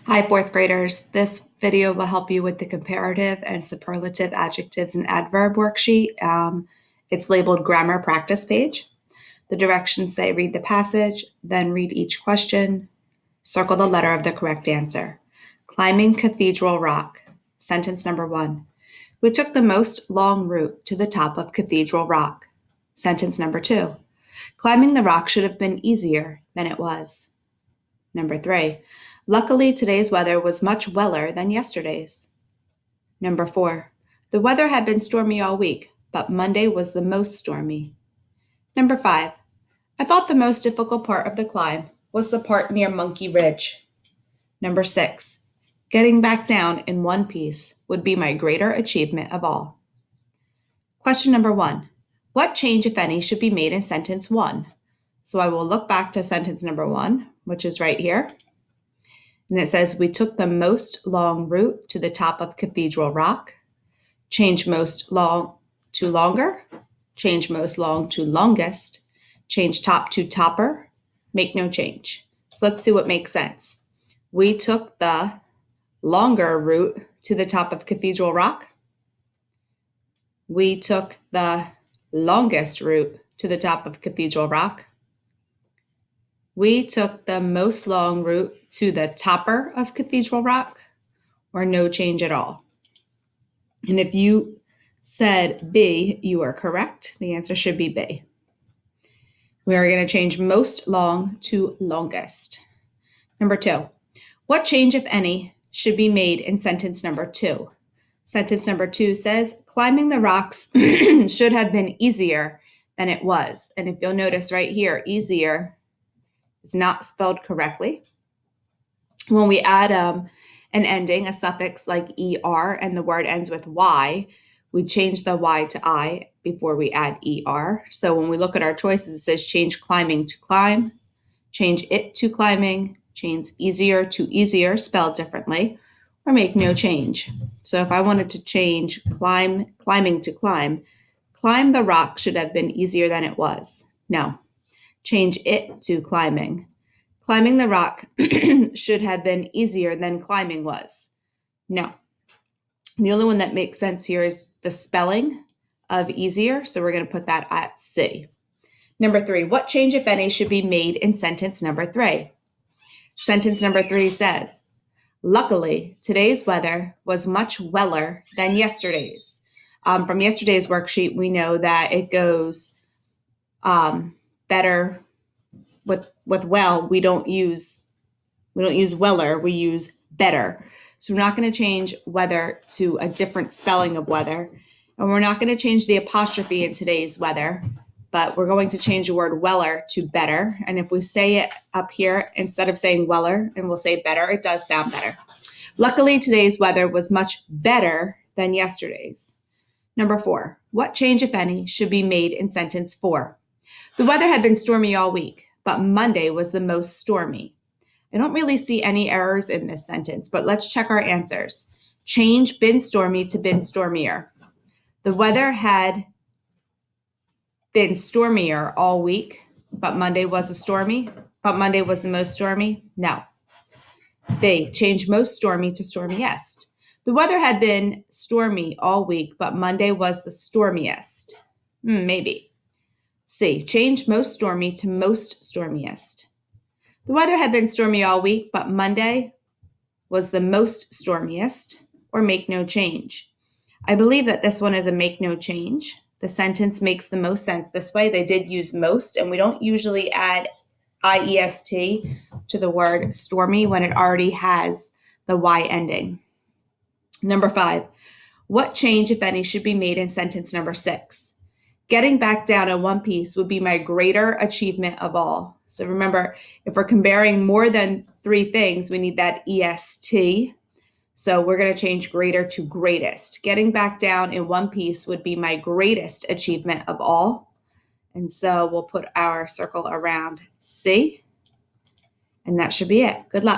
Hi, fourth graders. This video will help you with the comparative and superlative adjectives and adverb worksheet. It's labeled grammar practice page. The directions say read the passage, then read each question, circle the letter of the correct answer. Climbing Cathedral Rock. Sentence number 1. We took the most long route to the top of Cathedral Rock. Sentence number 2. Climbing the rock should have been easier than it was. Number 3. Luckily, today's weather was much weller than yesterday's. Number 4. The weather had been stormy all week, but Monday was the most stormy. Number 5. I thought the most difficult part of the climb was the part near Monkey Ridge. Number 6. Getting back down in one piece would be my greater achievement of all. Question number 1. What change, if any, should be made in sentence 1? So I will look back to sentence number 1, which is right here. And it says, we took the most long route to the top of Cathedral Rock. Change most long to longer. Change most long to longest. Change top to topper. Make no change. So let's see what makes sense. We took the longer route to the top of Cathedral Rock. We took the longest route to the top of Cathedral Rock. We took the most long route to the topper of Cathedral Rock, or no change at all. And if you said B, you are correct. The answer should be B. We are going to change most long to longest. Number 2, what change, if any, should be made in sentence number 2? Sentence number 2 says, climbing the rocks should have been easier than it was. And if you'll notice right here, easier is not spelled correctly. When we add an ending, a suffix like er, and the word ends with y, we change the y to I before we add er. So when we look at our choices, it says change climbing to climb, change it to climbing, change easier to easier, spelled differently, or make no change. So if I wanted to change climbing to climb the rock should have been easier than it was. No. Change it to climbing. Climbing the rock should have been easier than climbing was. No. The only one that makes sense here is the spelling of easier, so we're going to put that at C. Number 3, what change, if any, should be made in sentence number 3? Sentence number 3 says, luckily, today's weather was much weller than yesterday's. From yesterday's worksheet, we know that it goes better with well. We don't use weller, we use better. So we're not going to change weather to a different spelling of weather, and we're not going to change the apostrophe in today's weather, but we're going to change the word weller to better. And if we say it up here instead of saying weller and we'll say better, it does sound better. Luckily, today's weather was much better than yesterday's. Number 4, what change, if any, should be made in sentence 4? The weather had been stormy all week, but Monday was the most stormy. I don't really see any errors in this sentence, but let's check our answers. Change been stormy to been stormier. The weather had been stormier all week, but Monday was the most stormy? No. B, change most stormy to stormiest. The weather had been stormy all week, but Monday was the stormiest. Maybe. C, change most stormy to most stormiest. The weather had been stormy all week, but Monday was the most stormiest, or make no change. I believe that this one is a make no change. The sentence makes the most sense this way. They did use most, and we don't usually add IEST to the word stormy when it already has the Y ending. Number 5, what change, if any, should be made in sentence number 6? Getting back down in one piece would be my greater achievement of all. So remember, if we're comparing more than 3 things, we need that EST. So we're going to change greater to greatest. Getting back down in one piece would be my greatest achievement of all. And so we'll put our circle around C. And that should be it. Good luck.